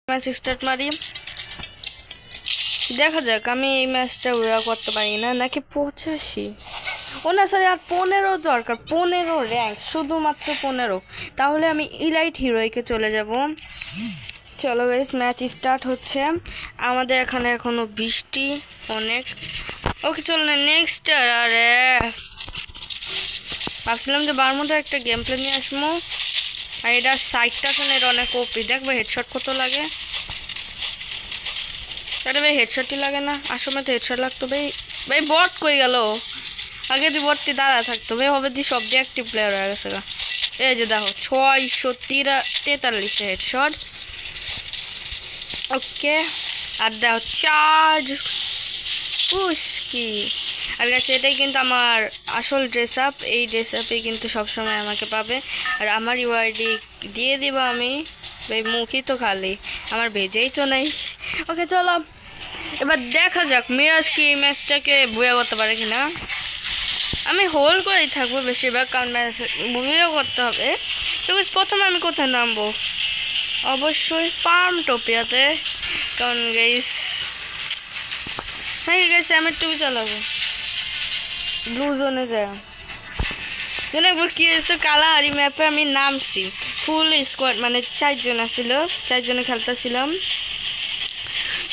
Match start মারি, দেখা যাক আমি এই ম্যাচটা উইয়া করতে পারি না নাকি 85। ও না সরি, আর 15 দরকার, 15 র্যাঙ্ক, শুধুমাত্র 15। তাহলে আমি ইলাইট হিরোইকে চলে যাব। চলো গাইস, ম্যাচ স্টার্ট হচ্ছে। আমাদের এখানে এখনো বৃষ্টি অনেক। ওকে চলো না নেক্সট। আরে ভাবছিলাম যে বারমুডার একটা গেম প্লে নিয়ে আসবো, আর এটা সাইডটা এর অনেক ওপি। দেখবো হেডশট কত লাগে। আরে ভাই হেডশটই লাগে না, আসলে তো হেডশট লাগতো ভাই। ভাই বট কই গেল? আগে দি বটটি দাঁড়া থাকতো ভাই, হবে দি সব অ্যাক্টিভ প্লেয়ার হয়ে গেছে গা। এই যে দেখো 643 হেডশট। ওকে, আর দেখো চার্জ কি। আর কাছে এটাই কিন্তু আমার আসল ড্রেস আপ। এই ড্রেস আপে কিন্তু সবসময় আমাকে পাবে। আর আমার ইউআইডি দিয়ে দিব আমি। ভাই মুখই তো খালি, আমার ভেজেই তো নাই। ওকে চলো এবার দেখা যাক মিরাজ কি এই ম্যাচটাকে বুয়া করতে পারে কিনা। আমি হোল্ড করেই থাকবো বেশিরভাগ, কারণ ম্যাচ বুয়া করতে হবে। তো প্রথমে আমি কোথায় নামবো? অবশ্যই ফার্ম টোপিয়াতে, কারণ গাইস হ্যাঁ গাইস আমি টুপি চালাবো ব্লু জোনে যায়। যেন একবার কি হয়েছে, কালাহারি ম্যাপে আমি নামছি, ফুল স্কোয়াড মানে 4 জন আসছিল, 4 জনে খেলতেছিলাম।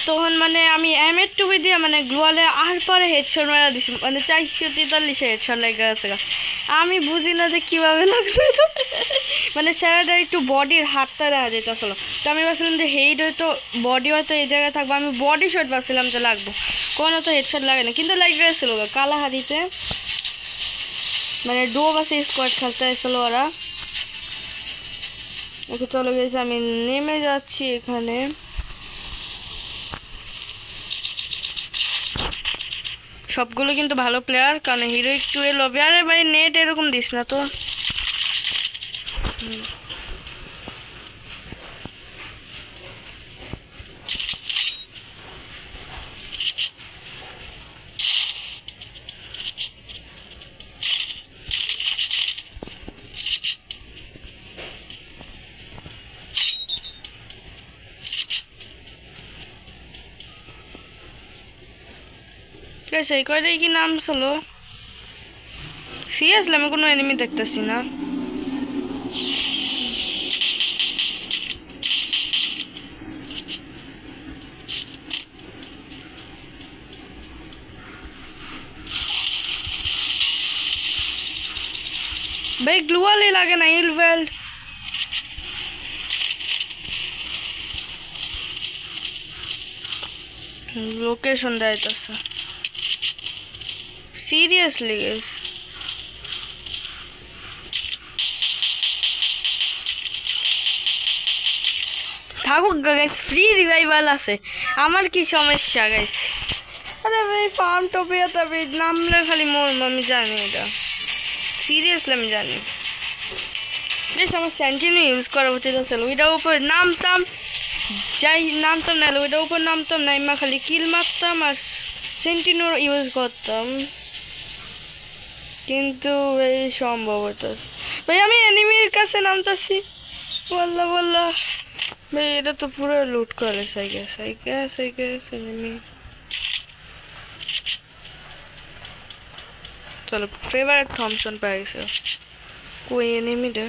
তখন মানে আমি এমের টুপি দিয়ে মানে গ্লোয়ালে আর পরে হেডশট মারা দিছি, মানে 443 হেডশট লেগে গেছে। আমি বুঝি না যে কীভাবে লাগলো এটা। মানে স্যারাটা একটু বডির হাতটা দেখা যেত আসলে। তো আমি ভাবছিলাম যে হেড হয়তো বডি হয়তো এই জায়গায় থাকবো, আমি বডি শট ভাবছিলাম যে লাগবো, কোনো তো হেডশট লাগে না, কিন্তু লেগে গেছিলো কালাহারিতে। মানে ডো বাসে স্কোয়াড খেলতে এসেছিলো ওরা। ওকে চলে গেছে, আমি নেমে যাচ্ছি এখানে। সবগুলো কিন্তু ভালো প্লেয়ার, কারণ হিরো একটু লবি। আরে ভাই নেট এরকম দিস না তো। সেই কয়টাই কি নাম ছিল? সিরিয়াসলি আমি কোনো এনিমি দেখতেছি না। ভাই গ্লুয়ালই লাগে না, ইলভেল্ড। লোকেশন দেয়তেছে সিরিয়াসলি গাইস। থাকুক গাইস, ফ্রি রিভাইভাল আছে, আমার কি সমস্যা গাইস? আরে ভাই ফার্ম টোপিয়া তবে নামলে খালি মরম, আমি জানি এটা সিরিয়াসলি আমি জানি। বেশ আমার সেন্টিনো ইউজ করা উচিত আসলে, ওইটার উপর নামতাম, যাই নামতাম না, ওইটার উপর নামতাম না, আমি খালি কিল মারতাম আর সেন্টিনোর ইউজ করতাম। কিন্তু এই সম্ভব হইতেছে ভাই, আমি এনিমির কাছে নামতাছি, বললা বললা ভাই এটা তো পুরো লুট করে। সাইকেস এনিমি। চলো ফেভারিট থমসন পাই গেছে। কই এনিমিটা?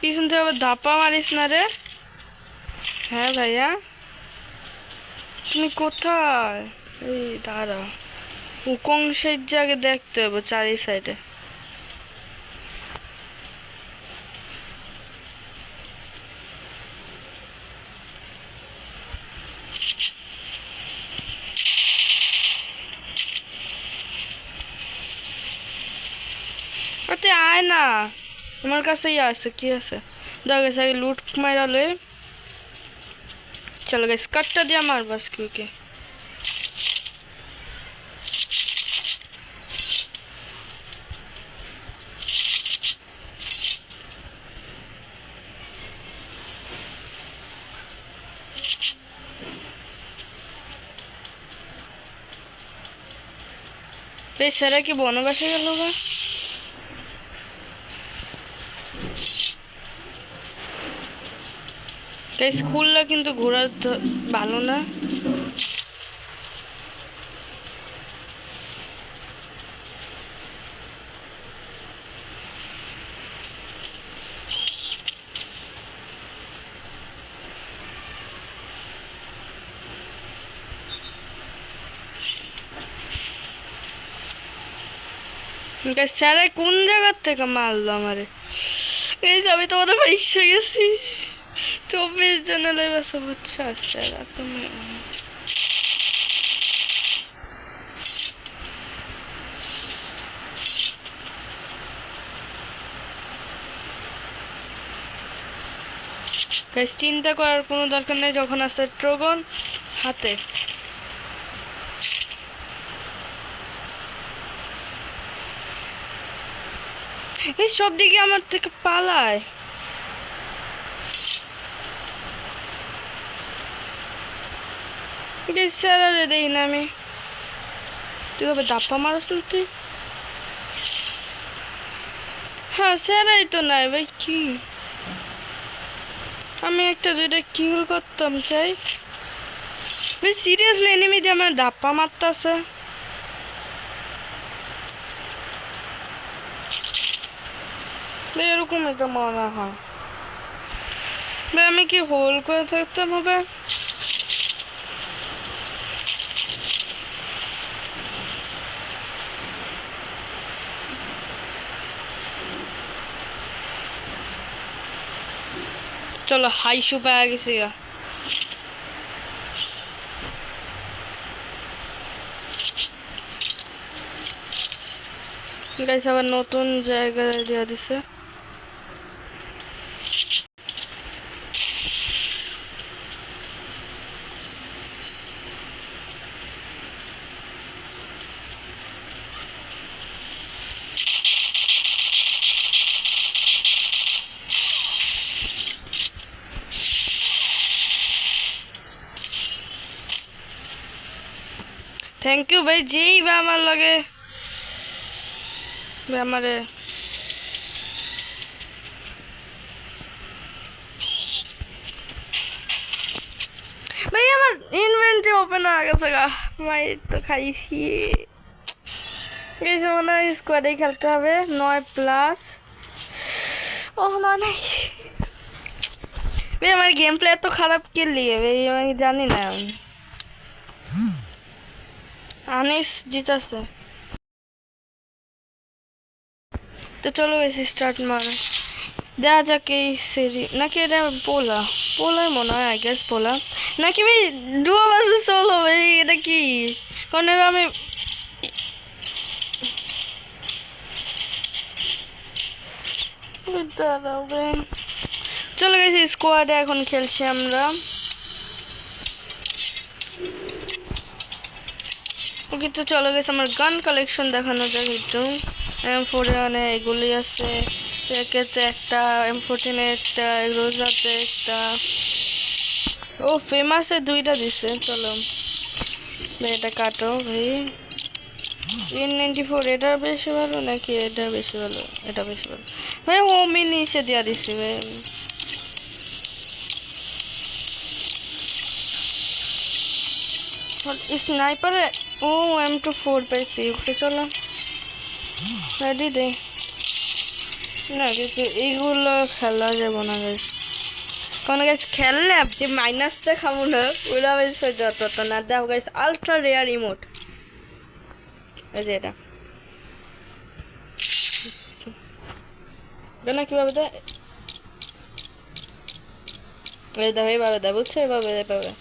পিছন থেকে আবার ধাপা মারিস না রে। হ্যাঁ ভাইয়া তুমি কোথায়? এই দাঁড়া, কোন সাইড জায়গায় দেখতে হবে, চারি সাইডে। তুই আয় না, আমার কাছেই আছে, কি আছে দেখ গেছে, লুট মারালে। চলো গাইস কাটটা দিয়ে মার বাস কিউকে। বেচারা কি বনবাসে গেল গা? গাইস খুললে কিন্তু ঘোরার ভালো না। স্যারে কোন জায়গার থেকে মারলো আমারে? গাইস আমি তো ওদের পাইসে গেছি 24 জন লাইভ সব হচ্ছে স্যার তুমি গাইস চিন্তা করার কোনো দরকার নেই যখন আছে ট্রগন হাতে। এই সব দিকে আমার থেকে পালায়। স্যার আরে দেই না আমি। তুই কবে দাপ্পা মারস না তুই? হ্যাঁ স্যারাই তো নাই ভাই কি আমি একটা দুইটা কিল করতাম চাই ভাই সিরিয়াসলি এনিমি দিয়ে আমার দাপ্পা মারতাছে। ভাই এরকম একটা মনে হয় ভাই আমি কি হোল করে থাকতাম হবে। চলো হাইশু পাওয়া গেছি গা। গাইস আবার নতুন জায়গা দিয়ে দিছে। থ্যাংক ইউ ভাই যেই বা আমার লাগে ভাই আমারে ভাই আমার ইনভেন্টরি ওপেন হয়ে গেছে গা ভাই তো খাইছি। গাইস মনে হয় স্কোয়াডেই খেলতে হবে 9+। ও না নাই ভাই আমার গেম প্লে এত খারাপ কে লিয়ে ভাই আমি জানি না। আনিস জিতাছে তো চলো গেছি স্টার্ট মারে দেখা যাক এই সিরি নাকি এটা পোলা পোলাই মনে হয় আই গেস পোলা নাকি ভাই ডুয়ো ভার্সেস সোলো ভাই এটা কি কারণ এরা আমি চলে গেছি স্কোয়াডে এখন খেলছি আমরা। ওকে তো চলে গেছে আমার গান কালেকশন দেখানো যাক একটু। M41 এগুলি আছে একেতে একটা M14 একটা রোজাতে একটা ও ফেমাসে দুইটা দিছে। চলো এটা কাটো ভাই N94 এটা বেশি ভালো নাকি এটা বেশি ভালো? এটা বেশি ভালো ভাই হোমি নিচে দিয়া দিছি ভাই। স্নাইপারে ও M24 পেয়েছি ওকে চলো রেডি দে না কিছু এইগুলো খেলা যাবো না গাইস কারণ গাইস খেললে যে মাইনাসটা খাবো না ওরা বেশ যত না দেখো গাইস আলট্রা রেয়ার ইমোট এই যে এটা জানা কিভাবে দেয় এই দেখো এইভাবে দেয় বুঝছো এইভাবে এইভাবে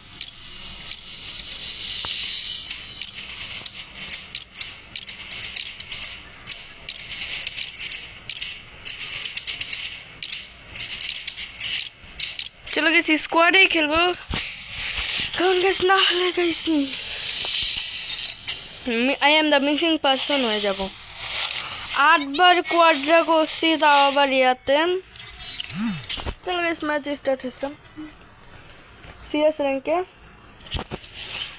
চলো গেছি স্কোয়াডেই খেলবো কারণ গাইস না হলে guys I am the missing person হয়ে যাব। 8 বার কোয়াড্রা করছি তাও আবার ইয়াতে। চলো গাইস ম্যাচ স্টার্ট হচ্ছে সিএস র্যাঙ্কে।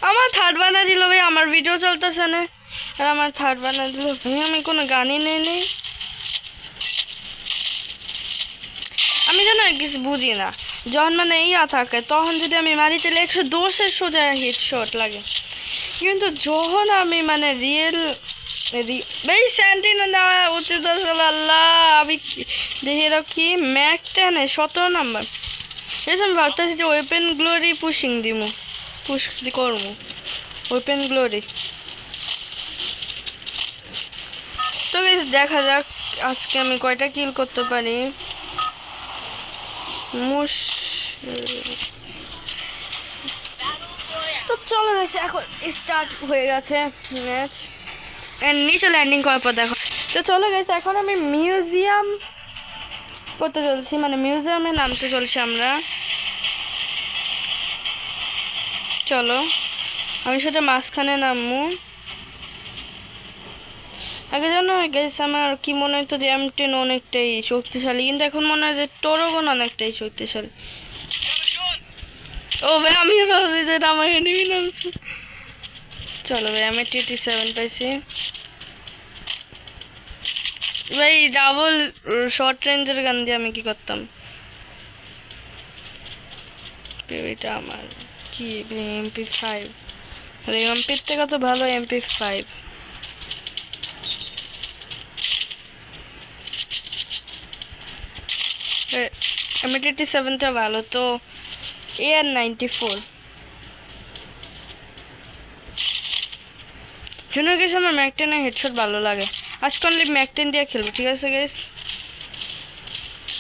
আমার থার্ড বানা দিল ভাই আমার ভিডিও চলতেছে না আর আমার থার্ড বানা দিল ভাই আমি কোনো গানই নেই আমি জানো কিছু বুঝি না যখন মানে ইয়া থাকে তখন যদি আমি মারি তাহলে 110-এর সোজা হেডশট লাগে, কিন্তু যখন আমি মানে রিয়েল এই স্যান্টিনো নেওয়া উচিত আসলে। আল্লাহ, আমি দেখি এরা কি ম্যাক 10 17 নাম্বার। এসে আমি ভাবতেছি যে ওয়েপেন গ্লোরি পুশিং দিমু, পুশ করবো ওয়েপেন গ্লোরি। তো গাইস দেখা যাক আজকে আমি কয়টা কিল করতে পারি। তো চলো গাইস এখন স্টার্ট হয়ে গেছে ম্যাচ, নিচে ল্যান্ডিং করার পর দেখা। তো চলো গাইস এখন আমি মিউজিয়াম করতে চলছি, মানে মিউজিয়ামে নামতে চলছি আমরা। চলো আমি সেটা মাঝখানে নামবো। আগে জানো গাইস আমার কি মনে হতো যে M10 অনেকটাই শক্তিশালী, কিন্তু এখন মনে হয় যে টোরগন অনেকটাই শক্তিশালী। ও ভাই আমি ভাবছি যে আমার এনিমি নামছে। চলো ভাই আমি TT7 পাইছি ভাই। ডাবল শর্ট রেঞ্জের গান দিয়ে আমি কি করতাম, এটা আমার কি MP5, এমপির থেকে তো ভালো MP5। আমি TT7টা ভালো তো AR94 জন্য গেছে। আমার ম্যাক 10 হেডশট ভালো লাগে, আজকে অনলি ম্যাক 10 দিয়ে খেলবো, ঠিক আছে গাইস?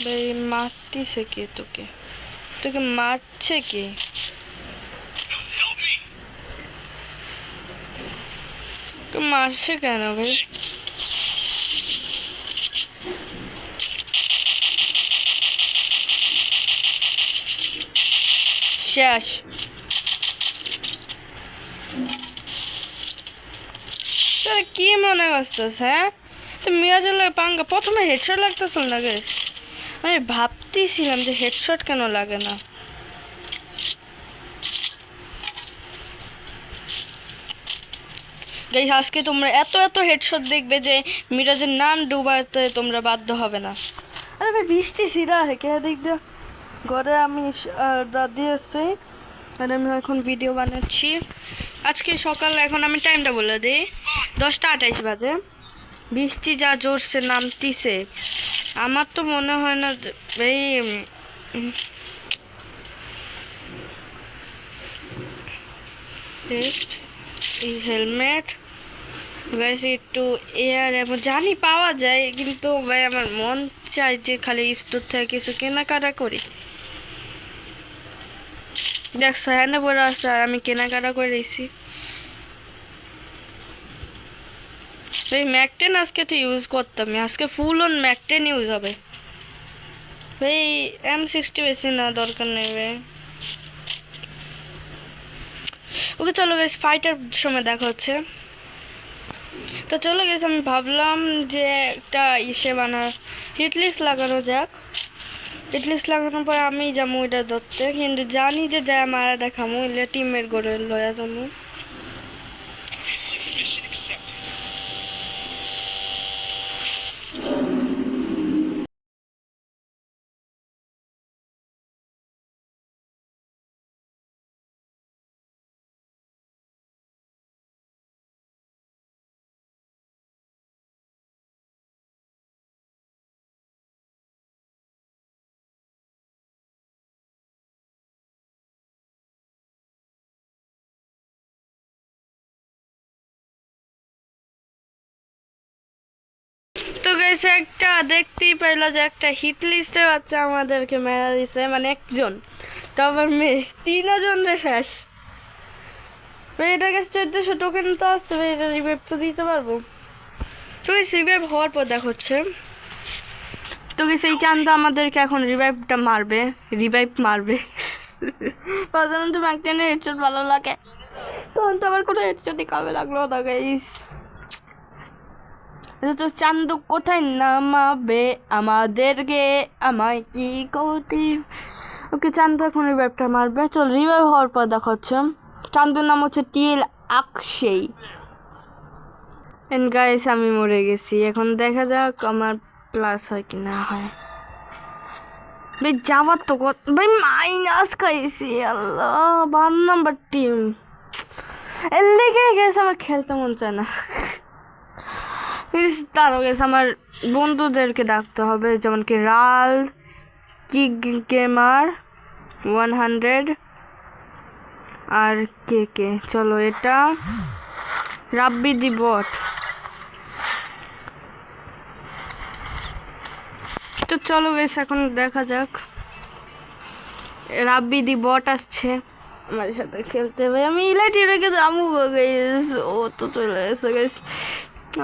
ভাই মারতিছে কে তোকে, তোকে মারছে কে? মারছে কেন ভাই? শেষ। কি মনে করছিস? হ্যাঁ তো মিরাজের পাঙ্গা প্রথমে হেডশট লাগতেছিল না গাইস, আমি ভাবতেছিলাম যে হেডশট কেন লাগে না। গাইস আজকে তোমরা এত এত হেডশট দেখবে যে মিরাজের নাম ডুবাতে তোমরা বাধ্য হবে না। আরে ভাই বৃষ্টি সিরা কে দেখ দে ঘরে আমি দাদি আসছে আর আমি এখন ভিডিও বানাচ্ছি আজকে সকাল। এখন আমি টাইমটা বলে দিই, 10টা 28 বাজে। বৃষ্টি যা জোরছে নামতিছে, আমার তো মনে হয় না এই এই হেলমেট গাইস একটু এয়ার এমন জানি পাওয়া যায়, কিন্তু ভাই আমার মন চাই যে খালি স্টোর থেকে কিছু কেনাকাটা করি। দেখছো হ্যাঁ বড় আছে আর আমি কেনাকাটা করে রেখেছি। ভাই ম্যাক 10 আজকে তো ইউজ করতাম, আজকে ফুল অন ম্যাক 10 ইউজ হবে ভাই। M60 বেশি না, দরকার নেই ভাই। ওকে চলো গাইস ফাইটার সময় দেখা হচ্ছে। তো চলো গেছে আমি ভাবলাম যে একটা ইসে হিটলিস্ট লাগানো যাক। হিটলিস্ট লাগানোর পর আমি যাবো ওইটা ধরতে, কিন্তু জানি যে যা মারা দেখামো এলে টিমের গড়ে লয়া যাবো। তো গেছে একটা দেখতেই পাইলো যে একটা হিট লিস্টের বাচ্চা আমাদেরকে মেরা দিছে, মানে একজন, তো আবার মেয়ে 3জন রে শেষ। এটার কাছে 1400 টোকেন তো আছে, এটা রিভাইভ তো দিতে পারবো। তো গেছে রিভাইভ হওয়ার পর দেখাচ্ছে। তো গেছে এই চান্দ আমাদেরকে এখন রিভাইভ মারবে সাধারণত ম্যাকটেনের হেডশট ভালো লাগে, তখন তো আবার কোনো হেডশটই কামে লাগলো না গাইস। তো চান্দু কোথায় নামাবে আমাদেরকে, আমায় কি করতে? ওকে চান্দু এখন রিভাইভটা মারবে। চল রিভাইভ হওয়ার পর দেখাচ্ছে। চান্দুর নাম হচ্ছে TL আকশেই। এন্ড গাইস আমি মরে গেছি, এখন দেখা যাক আমার প্লাস হয় কি না হয়। ভাই যাওয়ার তো ভাই মাইনাস খাইছি আল্লাহ 12 নম্বর টিম এর লেগে গেছে আমার খেলতে মন চায় না তারও গেছে আমার বন্ধুদেরকে ডাকতে হবে যেমন কি রাল কিক গেমার 100 আর কে কে চলো এটা রাব্বি দি বট তো চলো গেছে এখন দেখা যাক রাব্বি দি বট আসছে আমার সাথে খেলতে ভাই আমি ইলাইটি রেখে যাবো গাইস ও তো চলে এসে গাইস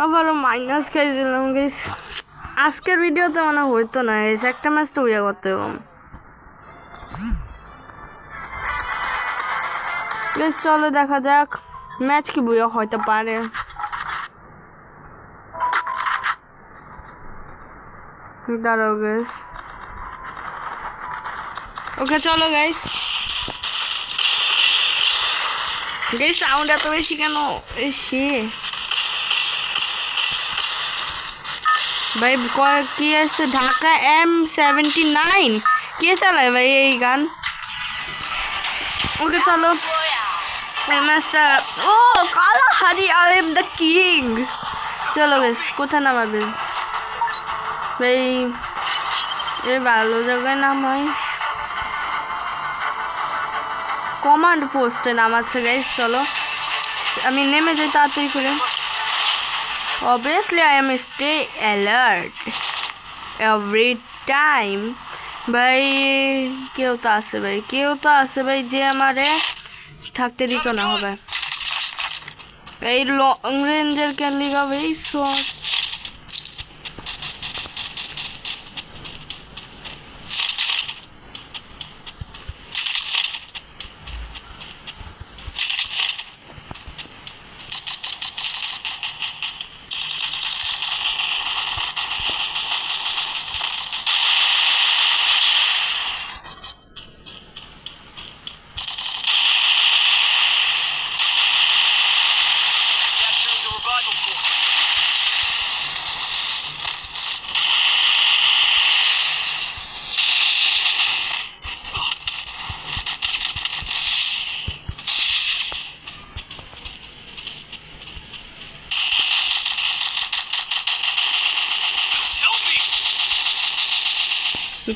আবারও মাইনাস খাইছিলাম গাইস আজকের ভিডিওতে মনে হইতো না গাইস একটা ম্যাচ তো উইয়া করতে হবে গাইস চলো দেখা যাক ম্যাচ কি বুয়া হইতে পারে দাঁড়াও গাইস ওকে চলো গাইস গাইস সাউন্ড এত বেশি কেন এসে ভাই কি আছে ঢাকা M79 কে চালায় ভাই এই গান ওকে চলো ম্যাচটা ও কালা হারি আই এম দ্য কিং চলো গাইস কোথায় নামাবে ভাই এ ভালো জায়গায় নামাই কমান্ড পোস্টে নামাচ্ছে গাইস চলো আমি নেমে যাই তাড়াতাড়ি করে obviously I am stay alert every time ভাই কেউ তো আছে ভাই যে আমারে থাকতে দিত না হবে এই লং রেঞ্জের খেলি হবে এই শট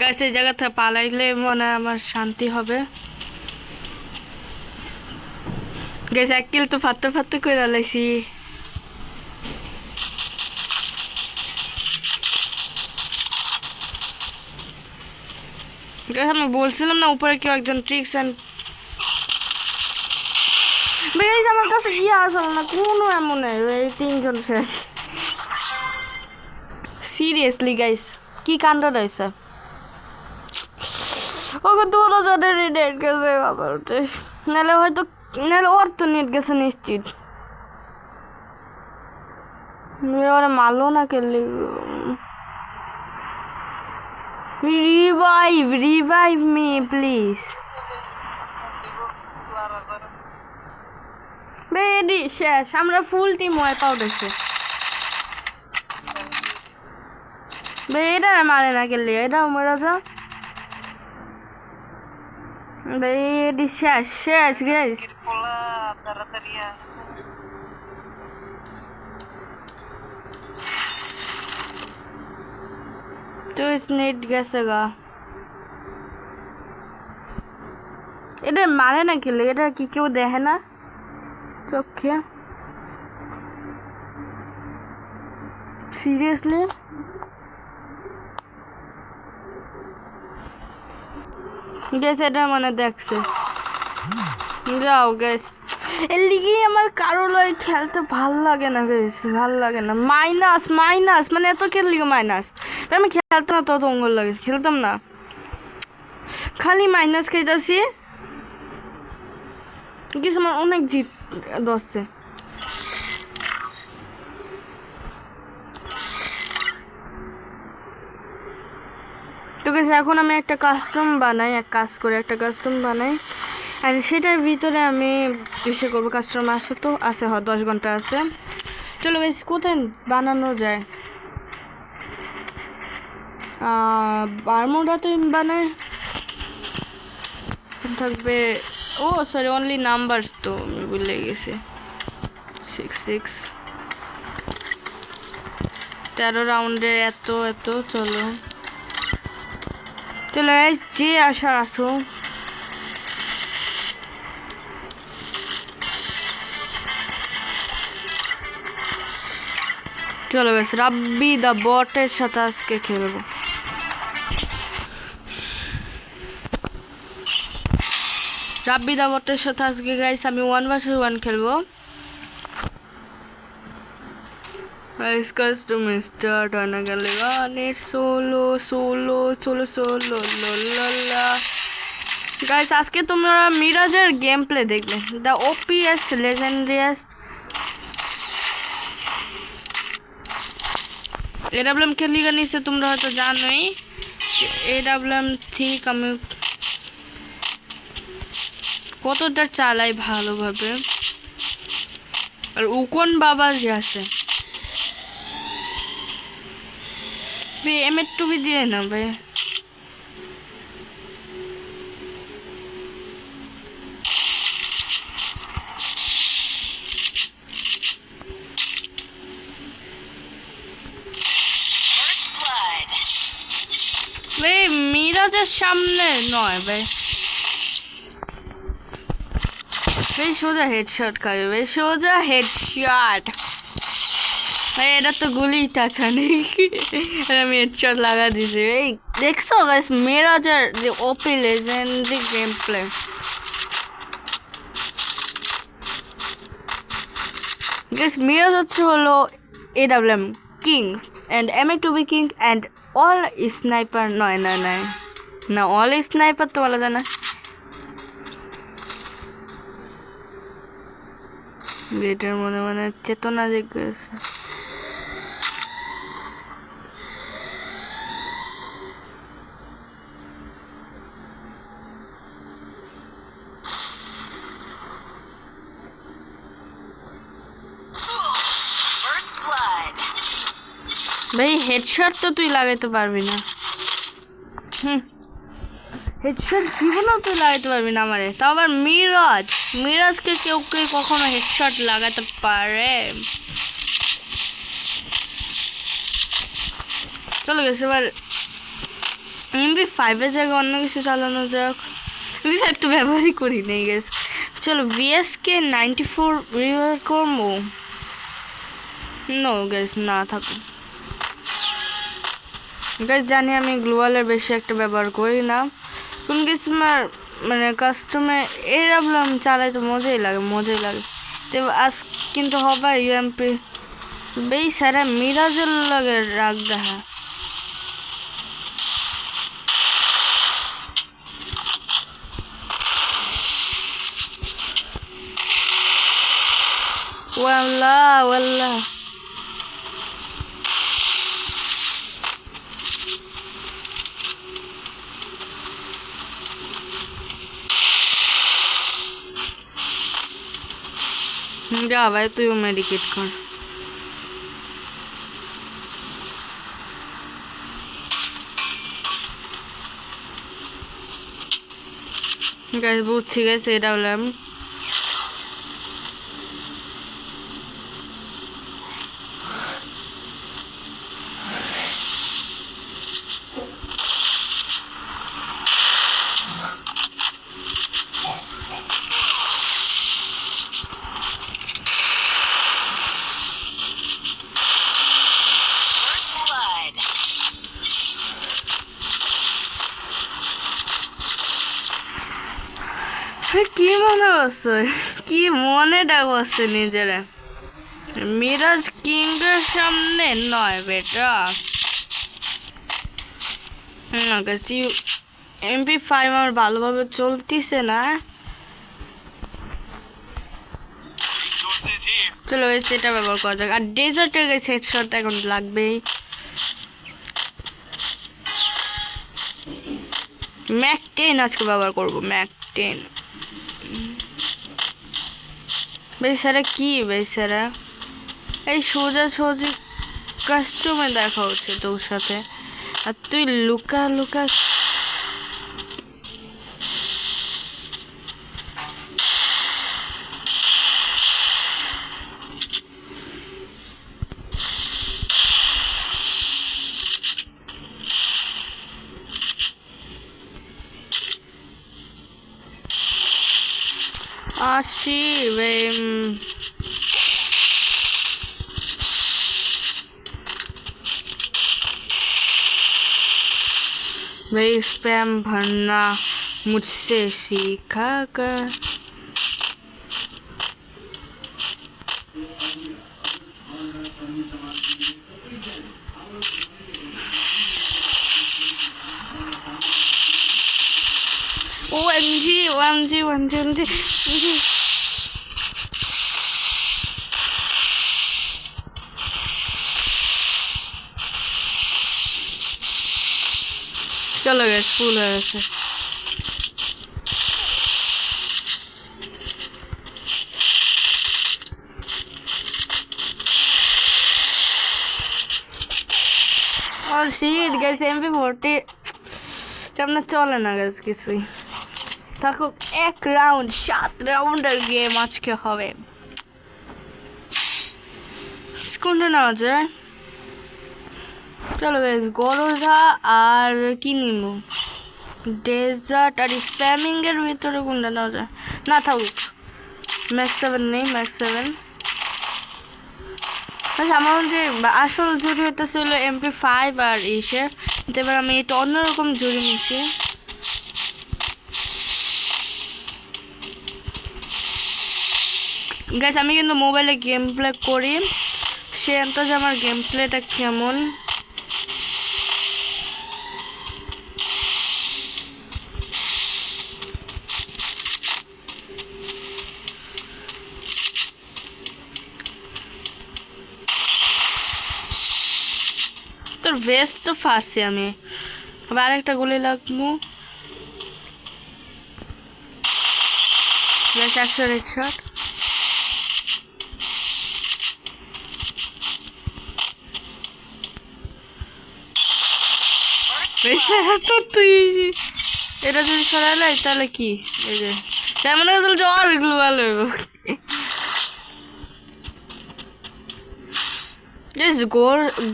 গাইস এই জায়গা থেকে পালাইলে মনে হয় আমার শান্তি হবে গাইস এক কিল তো ফাত্তে করে লাইছি গাইস আমি বলছিলাম না উপরে কেউ একজন ট্রিক্স এন্ড গাইস আমার কাছে আসল না কোনো এমন এই তিনজন শেষ সিরিয়াসলি গাইস কি কাণ্ড রয়েছে ওকে 2000 নেট গেছে আবার নাহলে ওর তো নেট গেছে নিশ্চিত ওরা মারলো না খেললি রিভাইভ মি প্লিজ বেডি শেষ আমরা ফুল টিম ওয়াইপ আউট হয়েছে এটা মারে না খেললি এটা মরে যা বেডি শেষ গাইস তো নেট গেছে গা এটা মারে না খেলে এটা কি কেউ দেখে না চোখে সিরিয়াসলি গেছে এটা মানে দেখছে যাও গেছ এর লিগে আমার কারো লয় খেলতে ভাল লাগে না গেছ ভাল লাগে না মাইনাস মানে এত খেল লিগে মাইনাস আমি খেলতাম না তত অঙ্গল লাগে খেলতাম না খালি মাইনাস খাইতেছি কিছু অনেক জিত দশে তো গেছে এখন আমি একটা কাস্টম বানাই একটা কাস্টম বানাই আর সেটার ভিতরে আমি ইসে করবো কাস্টম আছে 10 ঘন্টা আছে চলো গেছি কোথায় বানানো যায় বারমুডাতে বানায় থাকবে। ও সরি, অনলি নাম্বারস, তো আমি ভুলে গেছি। 6 13 রাউন্ডের এত এত। চলো চলো guys, যে আসার আসো। চলো guys, রাব্বি দা বটের সাথে আজকে খেলবো। রাব্বি দা বটের সাথে আজকে গাইস আমি 1 vs 1 খেলবো। গাইস কাস্টম স্টার্ট আনা গেলে গানের সোলো সোলো সোলো সোলো ললা। গাইস আজকে তোমরা মিরাজের গেম প্লে দেখবে, দ্য ওপিএস লেজেন্ডারিয়াস। এডাব্লিউএম খেলি গানিছে তোমরা হয়তো জানোই। এডাব্লিউএম ঠিক আমি কতটা চালাই ভালোভাবে। আর উকন বাবা যে আছে ভাই, এম2 দিয়ে না ভাই। ভাই মিরাজের সামনে নয় ভাই, ভাই সোজা হেডশট খাবে ভাই, সোজা হেডশট ভাই। এটা তো গুলি টাচা নেই, আমি হেডশট লাগা দিছি ভাই। দেখছো গাইস মিরাজের OP legendary game play. Guys Miraj হচ্ছে হলো এডাব্লিউএম কিং অ্যান্ড এম2 কিং অ্যান্ড অল স্নাইপার। নয় না নয় না, অল স্নাইপার তো বলা যায় না। এটার মনে মনে চেতনা জেগেছে। ভাই হেডশট তো তুই লাগাইতে পারবি না, হেডশট জীবনেও তুই লাগাইতে পারবি না আমারে। তাও আবার মিরাজকে কেউ কখনো হেডশট লাগাতে পারে? চলো গেছে এবার MP5 এর জায়গায় অন্য কিছু চালানো যাক। MP5 তো ব্যবহারই করি নেই গেছে। চলো VSK 94 রিভার করবো। নো গেস না থাকো গাইস, জানি আমি গ্লোবালের বেশি একটা ব্যবহার করি না, কোন কিছু মানে কাস্টমে এডাব্লিউএম চালাইতে মজাই লাগে। তো আজ কিন্তু হবে UMP বেই সারা মিরাজের লাগে রাগ দেখা। ওয়াল্লাহ যা ভাই, তুইও মেডিকেট কর। গাইস বুঝছি গাইস, এটা হলাম কি মনে করছে, কি মনে ডাকছে নিজেরা। মিরাজ কিংয়ের সামনে নয় বেটা। MP5 আমার ভালোভাবে চলতেছে না। চলো সেটা ব্যবহার করা যাক। আর ডেজার্টের গেছে হেডশট এখন লাগবেই। ম্যাক 10 আজকে ব্যবহার করবো, ম্যাক 10। বেচারা কি বেচারা, এই সোজা কাস্টমে দেখা হচ্ছে তোর সাথে। আর তুই লুকা লুকা আসি भाई स्पैम भरना मुझसे सीखा कर OMG चलो गैस फुल है वैसे और शीट गैस MP40 সামনে চলে না গেস কিছুই থাকুক এক রাউন্ড 7 রাউন্ডের গেম আজকে হবে কোনটা নেওয়া যায় চলো গাইস গরোজা আর কি নিব ডেজার্ট আর স্প্যামিং এর ভিতরে কোনটা নেওয়া যায় না থাকুক ম্যাক্স 7 নেই ম্যাক্স 7 আচ্ছা আমার যে আসল জুড়ি হতেছিল MP5 আর ইসে এবার আমি এটা অন্যরকম জুড়ি নিচ্ছি গাইস আমি কিন্তু মোবাইলে গেম প্লে করি সে আন্দাজে আমার গেম প্লেটা কেমন তোর ভেস্ট তো ফার্সি আমি আবার আরেকটা গুলি লাগবো বেশ 100 হেডশট তো তুই এটা যদি সরালাই তাহলে কি এই যে তেমন আসলে জ্বর এগুলো ভালো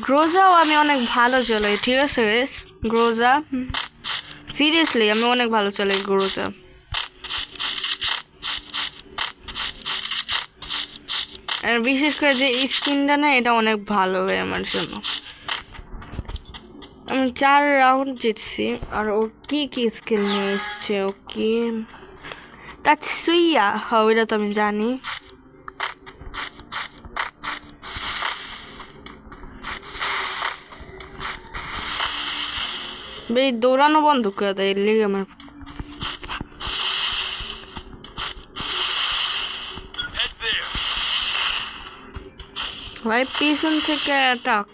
গ্রোজাও আমি অনেক ভালো চালাই ঠিক আছে বেশ গ্রোজা সিরিয়াসলি আমি অনেক ভালো চালাই গ্রোজা আর বিশেষ করে যে স্কিনটা না এটা অনেক ভালো হয় আমার জন্য আমি 4 রাউন্ড জিতছি আর ও কি স্কিল নিয়ে এসছে ও কি তাৎসুইয়া হ্যাঁ ওইটা তো আমি জানি ভাই দৌড়ানো বন্ধ করে দেয় লেগে আমার ভাই পিছন থেকে অ্যাটাক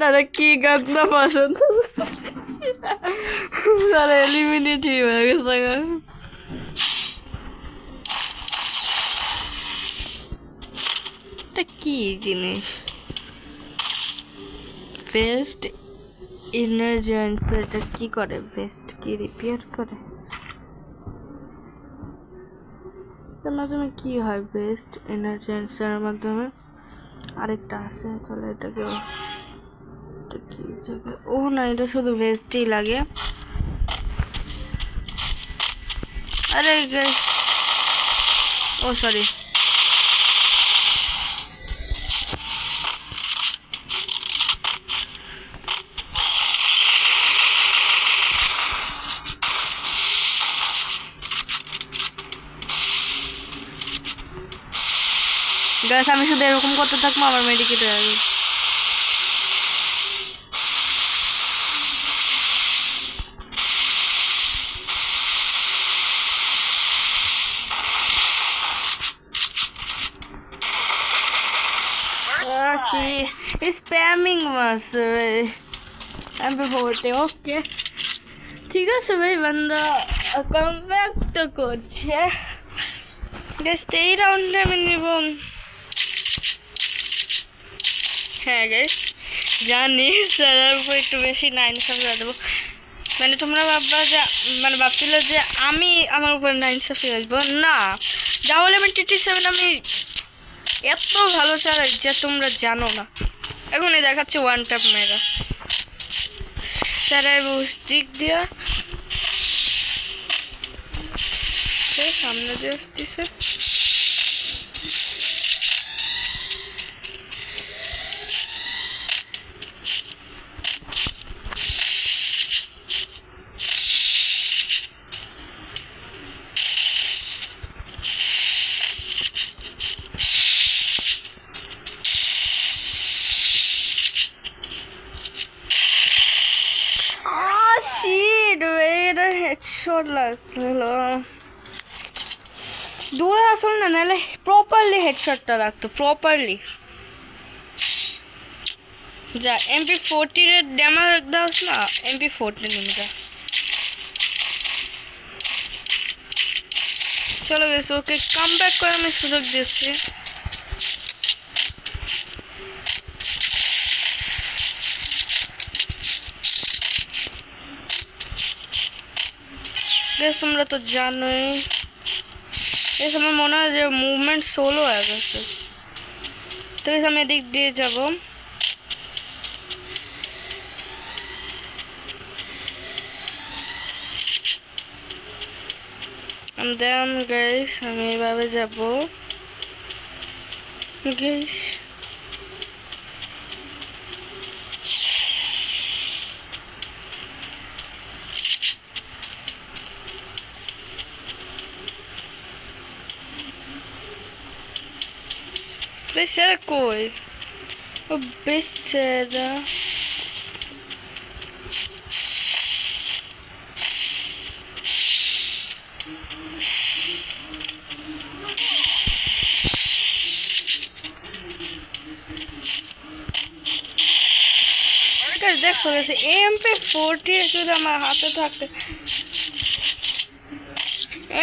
আর কি গন্ধ পছন্দ এলিমিনেট হয়ে গেছে এটা কি জিনিস ভেস্ট ইনার্জেন্সি এটা কি করে ভেস্ট কি রিপেয়ার করে এর মাধ্যমে কি হয় ভেস্ট এনার্জেন্সির মাধ্যমে আরেকটা আছে চলো এটাকে ও না এটা শুধু ভেস্টই লাগে আরে ও সরি গাইস আমি শুধু এরকম করতে থাকবো, আমার মেডিকেট হয়ে যাবে। স্প্যামিং মারছে ভাই MP40। ওকে ঠিক আছে ভাই, বান্দা কামব্যাক তো করছে। গাইস এই রাউন্ডে আমি নিব, হ্যাঁ গাইস জানি স্যারের উপর একটু বেশি 9 সাবজেক্ট দেবো, মানে তোমরা ভাববা যে, মানে ভাবছিল যে আমি আমার উপর 9 সাবজেক্ট আসবো না, ডাবল M87 আমি এত ভালো চালাই যে তোমরা জানো না। এখন এই দেখাচ্ছে ওয়ান ট্যাপ মেরা স্যারের দিক দিয়া সামনে দিয়ে আসতেছে। হেডশট লাগছিল, দূরে আসল না, নাহলে প্রপারলি হেডশটটা লাগতো প্রপারলি। যা MP40 এর ড্যামেজ দাওস না, MP40 নিয়ে যা। চলো গেছে, ওকে কাম ব্যাক করে আমি সুযোগ দিচ্ছি। তোমরা তো জানোই এই সময় মনে হয় যে মুভমেন্ট সোলো হয়ে গেছে, তো আমি এদিক দিয়ে যাব। দেন গাইস আমি এইভাবে যাব গাইস। Becerra কই? ও বেচারা দেখো MP40 যদি আমার হাতে থাকে,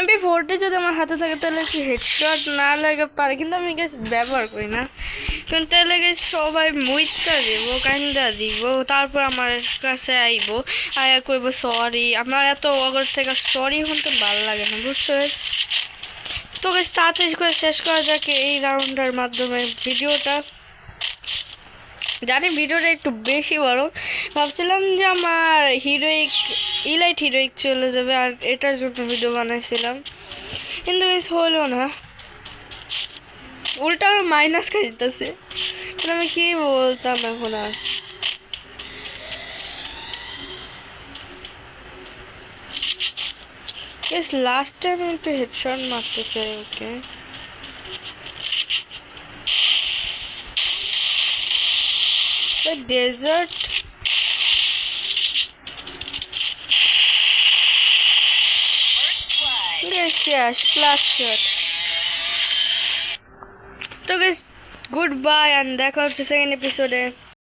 MP40 যদি আমার হাতে থাকে তাহলে কি হেডশট না লাগে পারে, কিন্তু আমি গ্যাস ব্যবহার করি না, কিন্তু তাহলে গ্যাস সবাই মুইটা দিব, কান্দা দিব, তারপর আমার কাছে আইব, আয়া কইব সরি। আমার এত অগর থেকে সরি হতে ভালো লাগে না, বুঝছো? তো গ্যাস তাড়াতাড়ি করে শেষ করা যাক এই রাউন্ডের মাধ্যমে ভিডিওটা। জানি ভিডিওটা একটু বেশি বড়, ভাবছিলাম যে আমার হিরোইক ইলাইট হিরোইক চলে যাবে, আর এটার জন্য ভিডিও বানাইছিলাম, কিন্তু মিস হলো না, উল্টা আমার মাইনাস খাইতেছে। আমি কি বলতাম এখন আর। লাস্ট টাইম একটু হেডশট মারতে চাই ওকে। ডেজার্ট তো গাইস গুড বাই, এন্ড দেখা হচ্ছে সেকেন্ড এপিসোডে।